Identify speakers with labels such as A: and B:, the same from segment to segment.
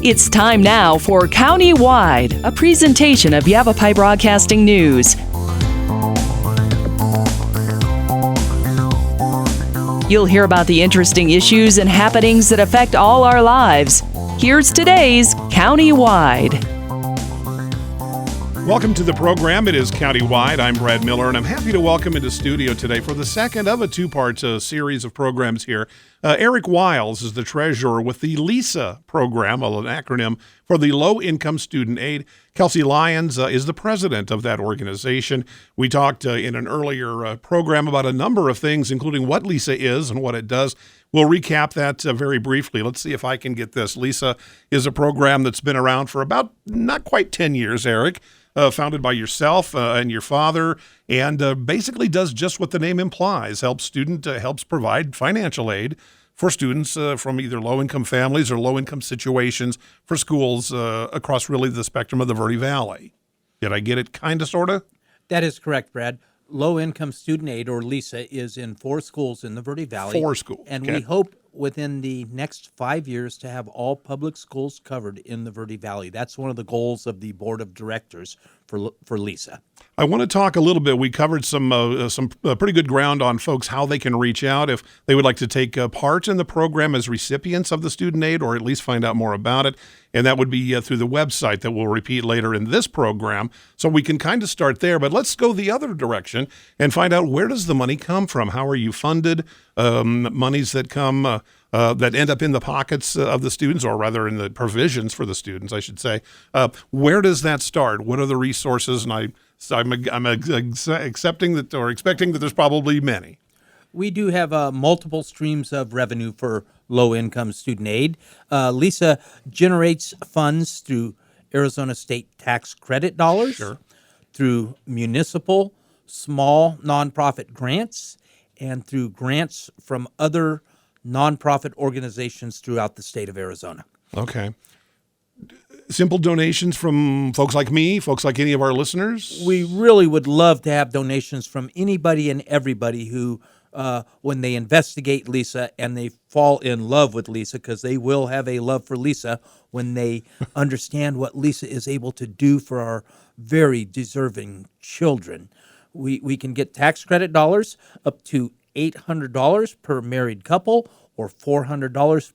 A: It's time now for County-Wide, a presentation of Yavapai Broadcasting News. You'll hear about the interesting issues and happenings that affect all our lives. Here's today's County-Wide.
B: Welcome to the program. It is County-Wide. I'm Brad Miller, and I'm happy to welcome into studio today for the second of a two-part series of programs here. Eric Wyles is the treasurer with the LISA program, an acronym for the Low Income Student Aid. Kelcy Lyons is the president of that organization. We talked in an earlier program about a number of things, including what LISA is and what it does. We'll recap that very briefly. Let's see if I can get this. LISA is a program that's been around for about not quite 10 years, Eric. Founded by yourself and your father, and basically does just what the name implies, helps provide financial aid for students from either low-income families or low-income situations for schools across really the spectrum of the Verde Valley. Did I get it kind of, sort of?
C: That is correct, Brad. Low-Income Student Aid, or LISA, is in 4 schools in the Verde Valley.
B: 4 schools.
C: And we hope within the next 5 years to have all public schools covered in the Verde Valley. That's one of the goals of the board of directors for LISA. I
B: want to talk a little bit. We covered some pretty good ground on folks, how they can reach out if they would like to take part in the program as recipients of the student aid, or at least find out more about it. And that would be through the website that we'll repeat later in this program. So we can kind of start there, but let's go the other direction and find out, where does the money come from? How are you funded? Monies that come that end up in the pockets of the students, or rather in the provisions for the students, I should say. Where does that start? What are the resources? And I'm accepting that, or expecting that there's probably many.
C: We do have multiple streams of revenue for low-income student aid. LISA generates funds through Arizona state tax credit dollars,
B: sure,
C: through municipal small nonprofit grants, and through grants from other nonprofit organizations throughout the state of Arizona.
B: Okay. Simple donations from folks like me, folks like any of our listeners?
C: We really would love to have donations from anybody and everybody who, when they investigate LISA and they fall in love with LISA, because they will have a love for LISA when they understand what LISA is able to do for our very deserving children. We can get tax credit dollars up to $800 per married couple, or $400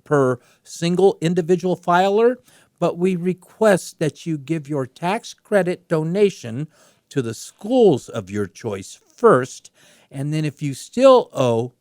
C: per single individual filer. But we request that you give your tax credit donation to the schools of your choice first. And then if you still owe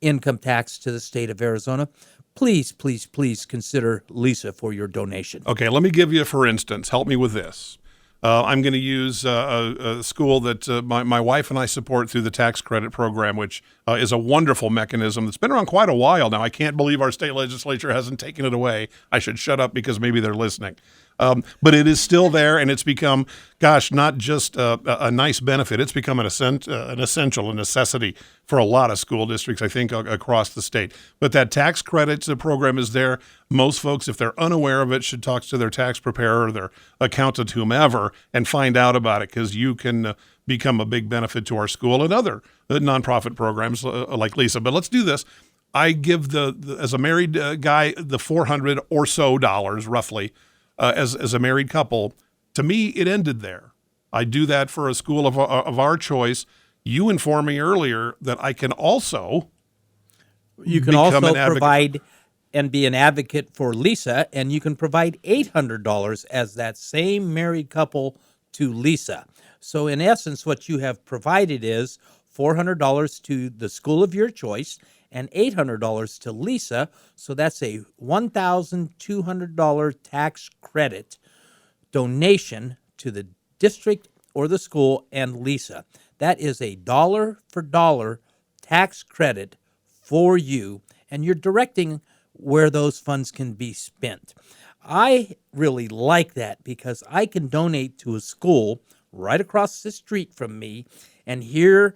C: income tax to the state of Arizona, please, please, please consider LISA for your donation.
B: Okay, let me give you, for instance, help me with this. I'm going to use a school that my wife and I support through the tax credit program, which is a wonderful mechanism that's been around quite a while now. I can't believe our state legislature hasn't taken it away. I should shut up because maybe they're listening. But it is still there, and it's become, not just a nice benefit. It's become an essential, a necessity for a lot of school districts, I think, across the state. But that tax credits program is there. Most folks, if they're unaware of it, should talk to their tax preparer, their accountant, whomever, and find out about it, because you can become a big benefit to our school and other nonprofit programs like LISA. But let's do this. I give as a married guy, the $400 or so roughly, as a married couple. To me, it ended there. I do that for a school of our choice. You informed me earlier that I can also
C: provide and be an advocate for LISA, and you can provide $800 as that same married couple to LISA. So in essence, what you have provided is $400 to the school of your choice and $800 to LISA. So that's a $1,200 tax credit donation to the district or the school and LISA. That is a dollar-for-dollar tax credit for you, and you're directing where those funds can be spent. I really like that, because I can donate to a school right across the street from me and hear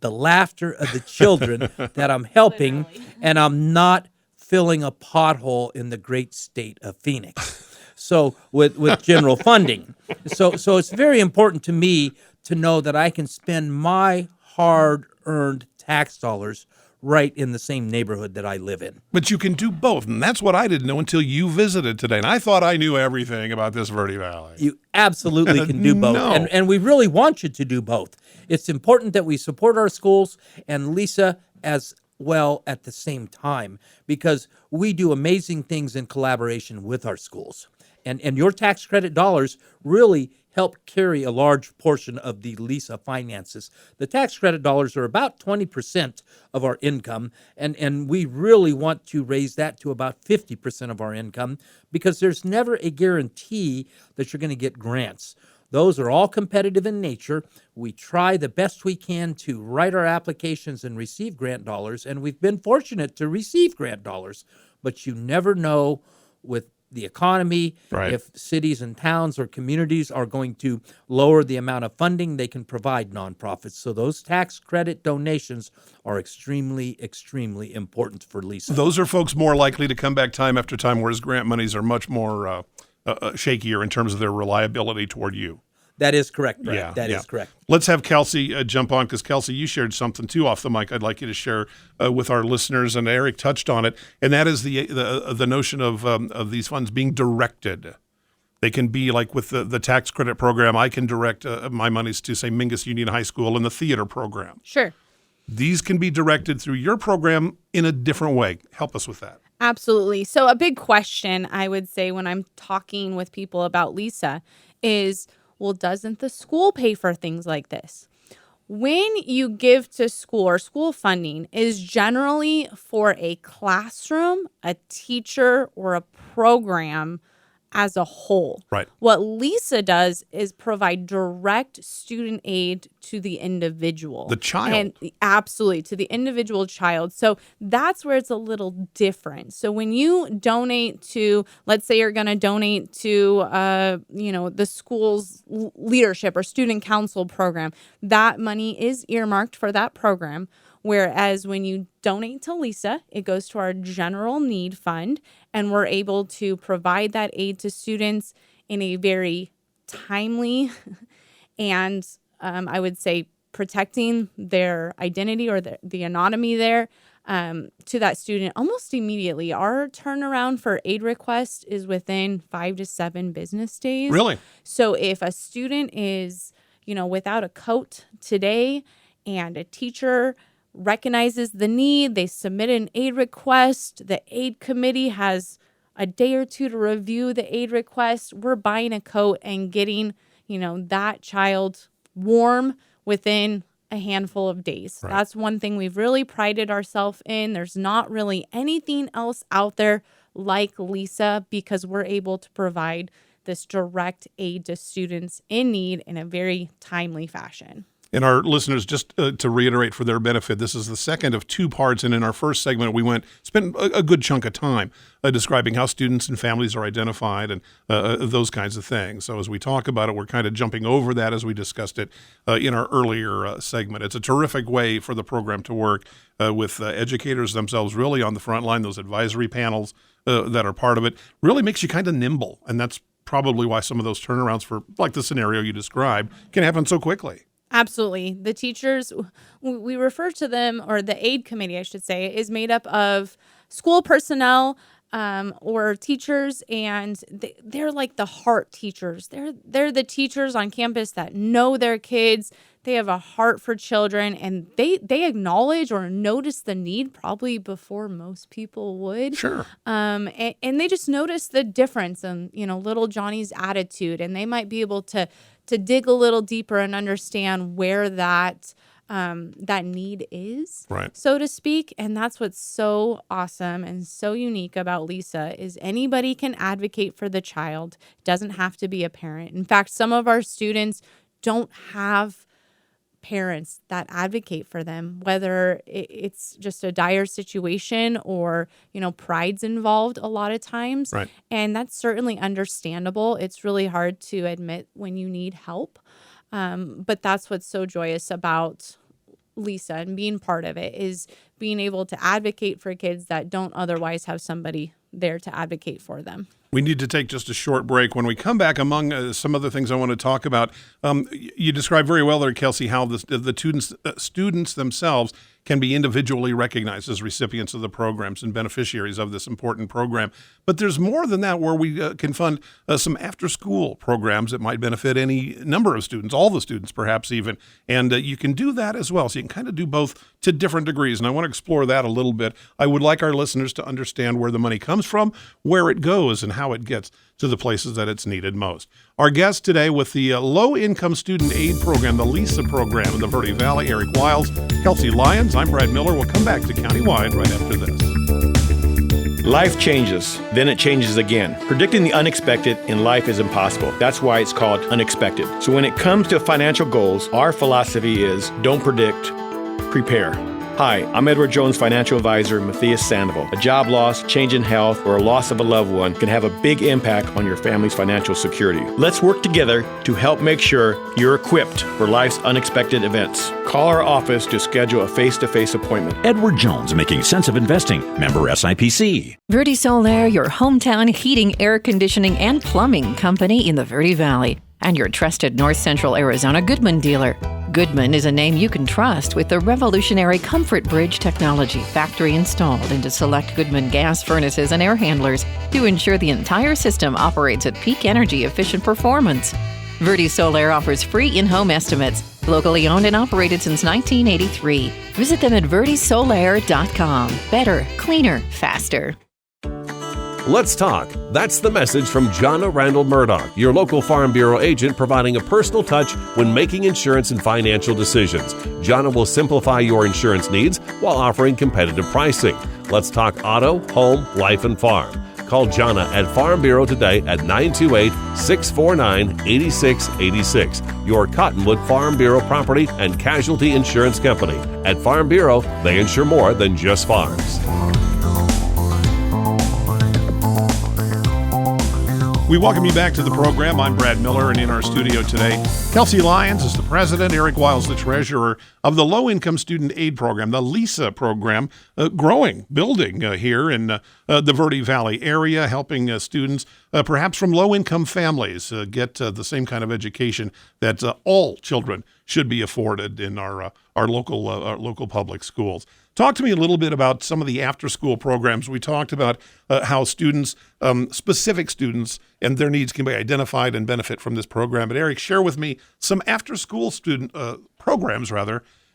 C: the laughter of the children that I'm helping, and I'm not filling a pothole in the great state of Phoenix. So with general funding. So it's very important to me to know that I can spend my hard-earned tax dollars right in the same neighborhood that I live in.
B: But you can do both, and that's what I didn't know until you visited today. And I thought I knew everything about this Verde Valley.
C: You absolutely can do both,
B: No.
C: and we really want you to do both. It's important that we support our schools and Lisa as well at the same time, because we do amazing things in collaboration with our schools. And your tax credit dollars really help carry a large portion of the Lisa finances. The tax credit dollars are about 20% of our income, and we really want to raise that to about 50% of our income, because there's never a guarantee that you're going to get grants. Those are all competitive in nature. We try the best we can to write our applications and receive grant dollars, and we've been fortunate to receive grant dollars, but you never know with the economy,
B: Right.
C: if cities and towns or communities are going to lower the amount of funding they can provide nonprofits. So those tax credit donations are extremely, extremely important for Lisa.
B: Those are folks more likely to come back time after time, whereas grant monies are much more shakier in terms of their reliability toward you.
C: That is correct, Brad.
B: Yeah,
C: That
B: yeah.
C: is correct.
B: Let's have Kelsey jump on, because Kelsey, you shared something too off the mic I'd like you to share with our listeners, and Eric touched on it, and that is the notion of these funds being directed. They can be like with the tax credit program. I can direct my monies to, say, Mingus Union High School and the theater program.
D: Sure.
B: These can be directed through your program in a different way. Help us with that.
D: Absolutely. So a big question I would say when I'm talking with people about Lisa is, well, doesn't the school pay for things like this? When you give to school, or school funding is generally for a classroom, a teacher, or a program as a whole.
B: Right.
D: What Lisa does is provide direct student aid to the individual.
B: The child.
D: And absolutely, to the individual child. So that's where it's a little different. So when you donate to, let's say you're going to donate to, the school's leadership or student council program, that money is earmarked for that program. Whereas when you donate to Lisa, it goes to our general need fund, and we're able to provide that aid to students in a very timely and I would say protecting their identity or the anonymity there to that student almost immediately. Our turnaround for aid request is within 5 to 7 business days.
B: Really?
D: So if a student is, without a coat today and a teacher recognizes the need, they submit an aid request, the aid committee has a day or two to review the aid request, we're buying a coat and getting, that child warm within a handful of days.
B: Right.
D: That's one thing we've really prided ourselves in. There's not really anything else out there like Lisa, because we're able to provide this direct aid to students in need in a very timely fashion.
B: And our listeners, just to reiterate for their benefit, this is the second of 2 parts. And in our first segment, we spent a good chunk of time describing how students and families are identified and those kinds of things. So as we talk about it, we're kind of jumping over that as we discussed it in our earlier segment. It's a terrific way for the program to work with educators themselves really on the front line. Those advisory panels that are part of it really makes you kind of nimble. And that's probably why some of those turnarounds for, like the scenario you described, can happen so quickly.
D: Absolutely. The teachers, we refer to them, or the aid committee, I should say, is made up of school personnel or teachers, and they're like the heart teachers. They're the teachers on campus that know their kids. They have a heart for children, and they acknowledge or notice the need probably before most people would.
B: Sure.
D: And they just notice the difference in, little Johnny's attitude, and they might be able to dig a little deeper and understand where that need is,
B: Right.
D: so to speak. And that's what's so awesome and so unique about Lisa is anybody can advocate for the child. It doesn't have to be a parent. In fact, some of our students don't have parents that advocate for them, whether it's just a dire situation or, pride's involved a lot of times.
B: Right.
D: And that's certainly understandable. It's really hard to admit when you need help. But that's what's so joyous about Lisa and being part of it, is being able to advocate for kids that don't otherwise have somebody there to advocate for them.
B: We need to take just a short break. When we come back, among some other things I want to talk about, you described very well there, Kelsey, how the students themselves can be individually recognized as recipients of the programs and beneficiaries of this important program. But there's more than that, where we can fund some after-school programs that might benefit any number of students, all the students perhaps even. And you can do that as well. So you can kind of do both to different degrees. And I want to explore that a little bit. I would like our listeners to understand where the money comes from, where it goes, and how it gets to the places that it's needed most. Our guest today with the Low-Income Student Aid Program, the LISA program in the Verde Valley, Eric Wyles Kelcy Lyons. I'm Brad Miller. We'll come back to Countywide right after this.
E: Life changes, then it changes again. Predicting the unexpected in life is impossible. That's why it's called unexpected. So when it comes to financial goals, our philosophy is don't predict, prepare. Hi, I'm Edward Jones financial advisor Matthias Sandoval. A job loss, change in health, or a loss of a loved one can have a big impact on your family's financial security. Let's work together to help make sure you're equipped for life's unexpected events. Call our office to schedule a face-to-face appointment.
F: Edward Jones, making sense of investing. Member SIPC.
G: Verde Solaire, your hometown heating, air conditioning, and plumbing company in the Verde Valley, and your trusted North Central Arizona Goodman dealer. Goodman is a name you can trust with the revolutionary Comfort Bridge technology factory installed into select Goodman gas furnaces and air handlers to ensure the entire system operates at peak energy efficient performance. Verde Solaire offers free in-home estimates, locally owned and operated since 1983. Visit them at verdesolaire.com. Better, cleaner, faster.
H: Let's talk. That's the message from Jonna Randall Murdoch, your local Farm Bureau agent, providing a personal touch when making insurance and financial decisions. Jonna will simplify your insurance needs while offering competitive pricing. Let's talk auto, home, life, and farm. Call Jonna at Farm Bureau today at 928-649-8686. Your Cottonwood Farm Bureau property and casualty insurance company. At Farm Bureau, they insure more than just farms.
B: We welcome you back to the program. I'm Brad Miller, and in our studio today, Kelcy Lyons is the president, Eric Wyles the treasurer of the Low-Income Student Aid Program, the LISA program, building here in the Verde Valley area, helping students, perhaps from low-income families, get the same kind of education that all children should be afforded in our local public schools. Talk to me a little bit about some of the after-school programs. We talked about how students, specific students, and their needs can be identified and benefit from this program. But Eric, share with me some after-school student programs,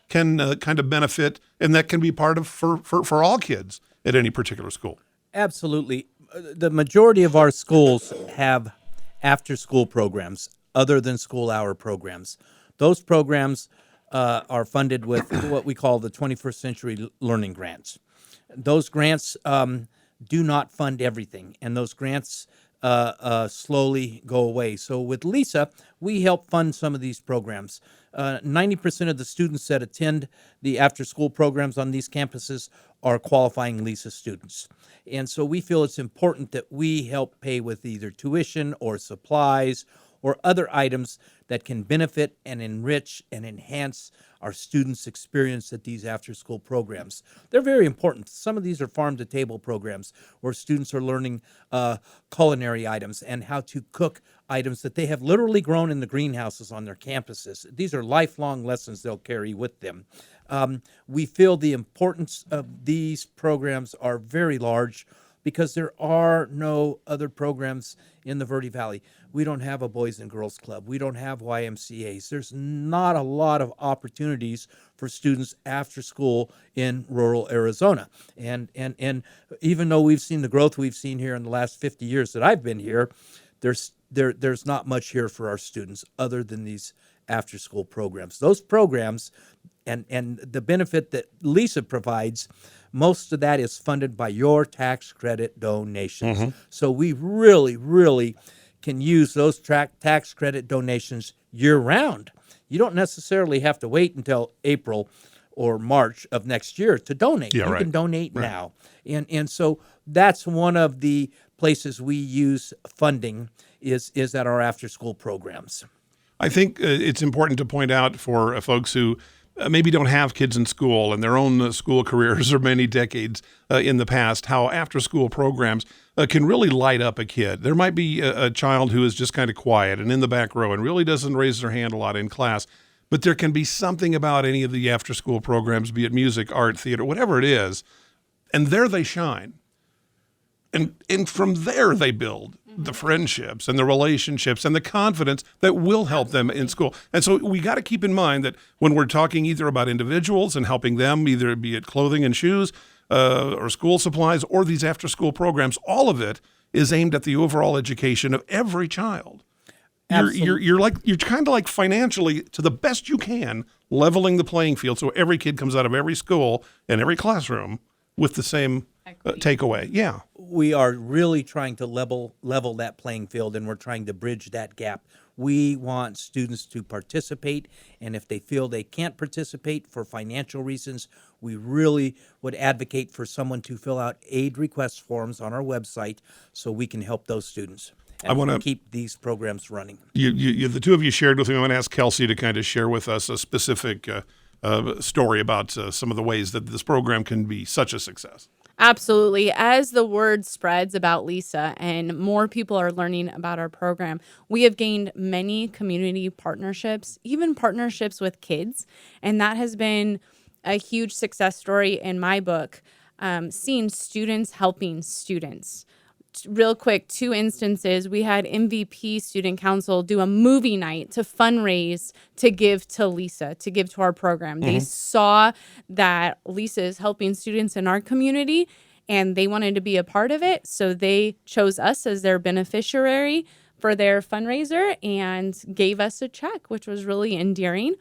B: can kind of benefit, and that can be part of for all kids at any particular school.
C: Absolutely. The majority of our schools have after-school programs other than school hour programs. Those programs are funded with what we call the 21st Century Learning Grants. Those grants do not fund everything, and those grants slowly go away. So with LISA, we help fund some of these programs. 90% of the students that attend the after-school programs on these campuses are qualifying LISA students. And so we feel it's important that we help pay with either tuition or supplies or other items that can benefit and enrich and enhance our students' experience at these after-school programs. They're very important. Some of these are farm-to-table programs where students are learning culinary items and how to cook items that they have literally grown in the greenhouses on their campuses. These are lifelong lessons they'll carry with them. We feel the importance of these programs are very large because there are no other programs in the Verde Valley. We don't have a Boys and Girls Club. We don't have YMCAs. There's not a lot of opportunities for students after school in rural Arizona. And even though we've seen the growth we've seen here in the last 50 years that I've been here, there's not much here for our students other than these after school programs. Those programs and the benefit that LISA provides, most of that is funded by your tax credit donations. Mm-hmm. So we really can use those tax credit donations year-round. You don't necessarily have to wait until April or March of next year to donate. You can donate now. And so that's one of the places we use funding is at our after-school programs.
B: I think it's important to point out for folks who maybe don't have kids in school and their own school careers or many decades in the past, how after-school programs can really light up a kid. There might be a child who is just kind of quiet and in the back row and really doesn't raise their hand a lot in class, but there can be something about any of the after-school programs, be it music, art, theater, whatever it is, and there they shine. And from there they build the friendships and the relationships and the confidence that will help them in school. And so we got to keep in mind that when we're talking either about individuals and helping them, either be it clothing and shoes or school supplies or these after-school programs, all of it is aimed at the overall education of every child. You're kind of like financially, to the best you can, leveling the playing field so every kid comes out of every school and every classroom with the same takeaway. Yeah.
C: We are really trying to level that playing field, and we're trying to bridge that gap. We want students to participate, and if they feel they can't participate for financial reasons, we really would advocate for someone to fill out aid request forms on our website so we can help those students. And
B: I want to
C: keep these programs running.
B: You, the two of you shared with me. I want to ask Kelcy to kind of share with us a specific story about some of the ways that this program can be such a success.
D: Absolutely. As the word spreads about Lisa and more people are learning about our program, we have gained many community partnerships, even partnerships with kids. And that has been a huge success story in my book, seeing students helping students. Real quick, 2 instances. We had MVP Student Council do a movie night to fundraise to give to Lisa, to give to our program. They saw that Lisa is helping students in our community and they wanted to be a part of it. So they chose us as their beneficiary for their fundraiser and gave us a check, which was really endearing.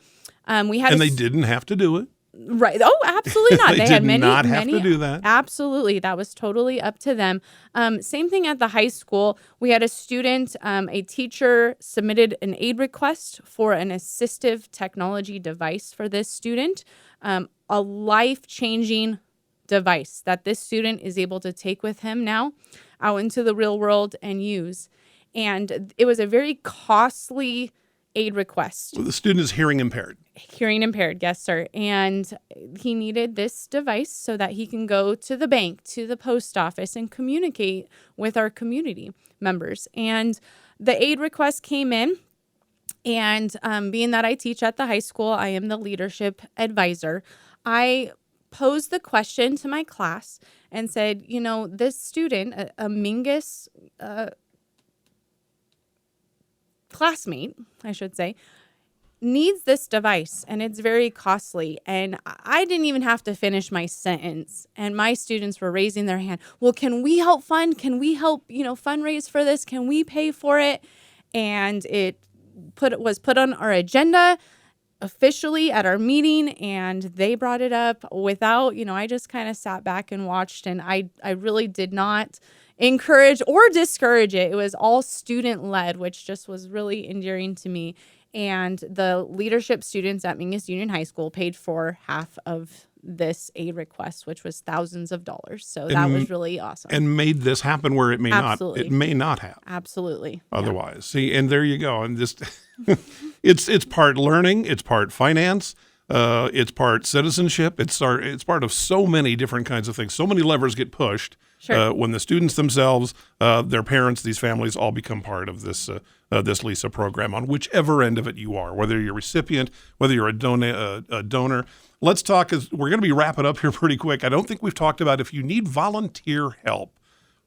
B: They didn't have to do it.
D: Right. Oh, absolutely not.
B: They
D: had
B: did not have to do that.
D: Absolutely. That was totally up to them. Same thing at the high school. We had a student, a teacher submitted an aid request for an assistive technology device for this student, a life-changing device that this student is able to take with him now out into the real world and use. And it was a very costly aid request.
B: Well, the student is hearing impaired.
D: Hearing impaired, yes, sir. And he needed this device so that he can go to the bank, to the post office, and communicate with our community members. And the aid request came in. And being that I teach at the high school, I am the leadership advisor. I posed the question to my class and said, this student, a Mingus classmate, I should say, needs this device and it's very costly. And I didn't even have to finish my sentence. And my students were raising their hand. Well, can we help fund? Can we help, fundraise for this? Can we pay for it? And it was put on our agenda officially at our meeting, and they brought it up without, I just kind of sat back and watched, and I really did not encourage or discourage it. It was all student-led, which just was really endearing to me. And the leadership students at Mingus Union High School paid for half of this aid request, which was thousands of dollars. So that was really awesome.
B: And made this happen where it may
D: Absolutely.
B: not. It may not have.
D: Absolutely.
B: Otherwise. Yeah. See, and there you go. And this, it's part learning, it's part finance, it's part citizenship, it's part of so many different kinds of things. So many levers get pushed.
D: Sure.
B: When the students themselves, their parents, these families all become part of this LISA program on whichever end of it you are, whether you're a recipient, whether you're a donor. Let's talk, as we're going to be wrapping up here pretty quick. I don't think we've talked about if you need volunteer help.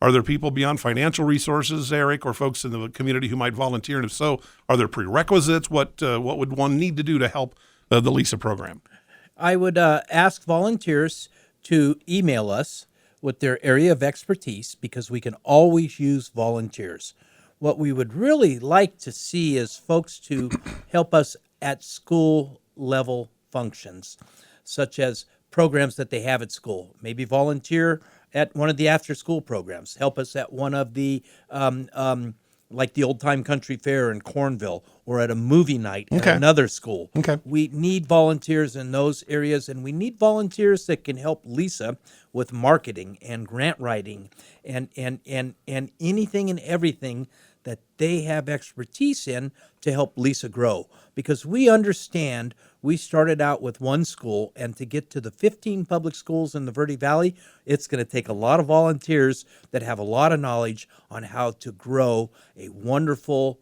B: Are there people beyond financial resources, Eric, or folks in the community who might volunteer? And if so, are there prerequisites? What would one need to do to help the LISA program?
C: I would ask volunteers to email us with their area of expertise, because we can always use volunteers. What we would really like to see is folks to help us at school level functions, such as programs that they have at school. Maybe volunteer at one of the after school programs, help us at one of the like the Old Time Country Fair in Cornville, or at a movie night at another school.
B: Okay.
C: We need volunteers in those areas, and we need volunteers that can help Lisa with marketing and grant writing and anything and everything that they have expertise in to help Lisa grow. Because we understand we started out with one school, and to get to the 15 public schools in the Verde Valley, it's going to take a lot of volunteers that have a lot of knowledge on how to grow a wonderful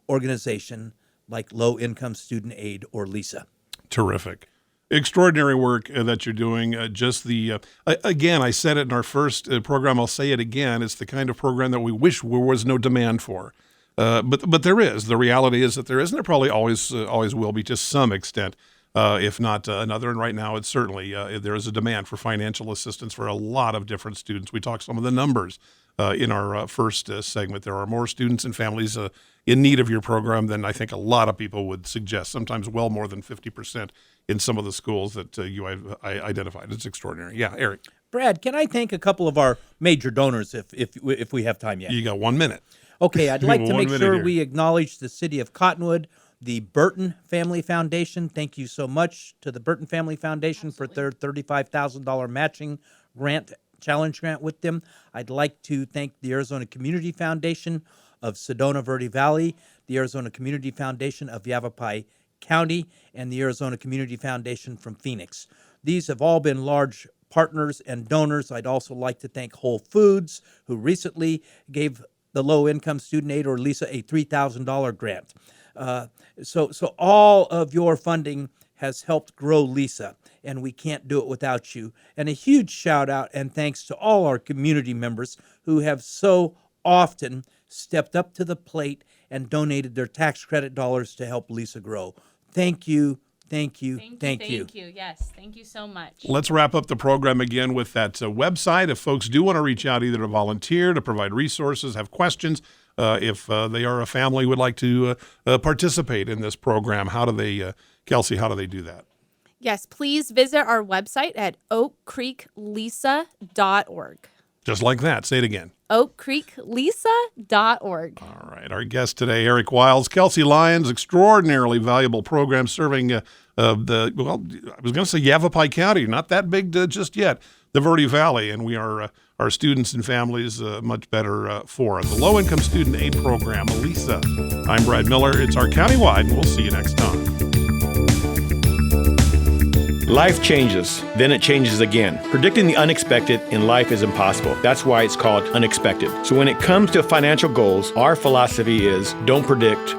C: organization like Low Income Student Aid or LISA.
B: Terrific. Extraordinary work that you're doing. Again, I said it in our first program. I'll say it again. It's the kind of program that we wish there was no demand for. But there is. The reality is that there is, and there probably always will be to some extent, if not another. And right now, it's certainly there is a demand for financial assistance for a lot of different students. We talked some of the numbers in our first segment. There are more students and families in need of your program than I think a lot of people would suggest, sometimes well more than 50% in some of the schools that you identified. It's extraordinary. Yeah, Eric.
C: Brad, can I thank a couple of our major donors if we have time yet?
B: You got 1 minute.
C: Okay, I'd like to make sure
B: here.
C: we acknowledge the City of Cottonwood, the Burton Family Foundation. Thank you so much to the Burton Family Foundation for their $35,000 matching challenge grant with them. I'd like to thank the Arizona Community Foundation of Sedona Verde Valley, the Arizona Community Foundation of Yavapai County, and the Arizona Community Foundation from Phoenix. These have all been large partners and donors. I'd also like to thank Whole Foods, who recently gave the Low Income Student Aid or LISA a $3,000 grant. So all of your funding has helped grow LISA, and we can't do it without you. And a huge shout out and thanks to all our community members who have so often stepped up to the plate and donated their tax credit dollars to help LISA grow. Thank you. Thank you.
D: Thank you. Yes, thank you so much.
B: Let's wrap up the program again with that website. If folks do want to reach out either to volunteer, to provide resources, have questions, if they are a family would like to participate in this program, how do they, Kelsey, how do they do that?
D: Yes, please visit our website at oakcreeklisa.org.
B: Just like that. Say it again.
D: oakcreeklisa.org.
B: All right. Our guest today, Eric Wyles Kelcy Lyons, extraordinarily valuable program serving I was going to say Yavapai County, not that big just yet, the Verde Valley, and we are our students and families much better for it. The Low Income Student Aid Program, LISA. I'm Brad Miller. It's our countywide, and we'll see you next time.
E: Life changes, then it changes again. Predicting the unexpected in life is impossible. That's why it's called unexpected. So when it comes to financial goals, our philosophy is don't predict,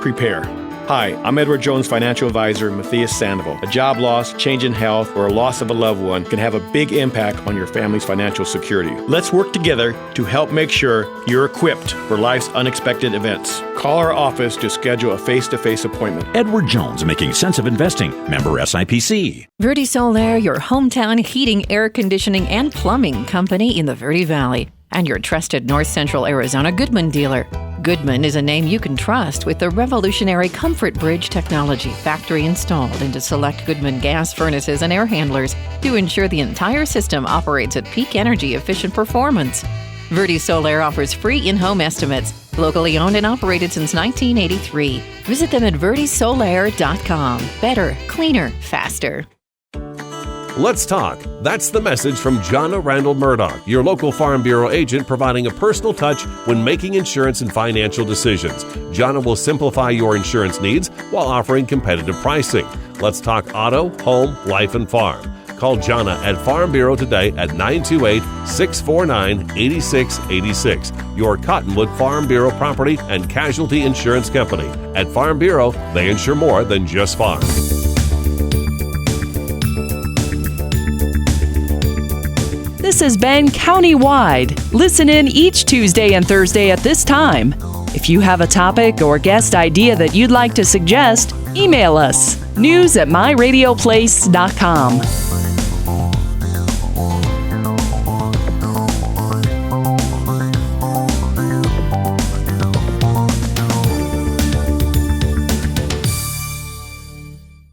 E: prepare. Hi, I'm Edward Jones financial advisor Matthias Sandoval. A job loss, change in health, or a loss of a loved one can have a big impact on your family's financial security. Let's work together to help make sure you're equipped for life's unexpected events. Call our office to schedule a face-to-face appointment.
F: Edward Jones, making sense of investing. Member SIPC.
G: Verde Solaire, your hometown heating, air conditioning, and plumbing company in the Verde Valley, and your trusted North Central Arizona Goodman dealer. Goodman is a name you can trust with the revolutionary Comfort Bridge technology factory installed into select Goodman gas furnaces and air handlers to ensure the entire system operates at peak energy efficient performance. Verde Solaire offers free in-home estimates, locally owned and operated since 1983. Visit them at verdesolaire.com. Better, cleaner, faster.
H: Let's talk. That's the message from Jonna Randall Murdoch, your local Farm Bureau agent providing a personal touch when making insurance and financial decisions. Jonna will simplify your insurance needs while offering competitive pricing. Let's talk auto, home, life, and farm. Call Jonna at Farm Bureau today at 928-649-8686. Your Cottonwood Farm Bureau property and casualty insurance company. At Farm Bureau, they insure more than just farm.
A: This has been Countywide. Listen in each Tuesday and Thursday at this time. If you have a topic or guest idea that you'd like to suggest, email us, news@myradioplace.com.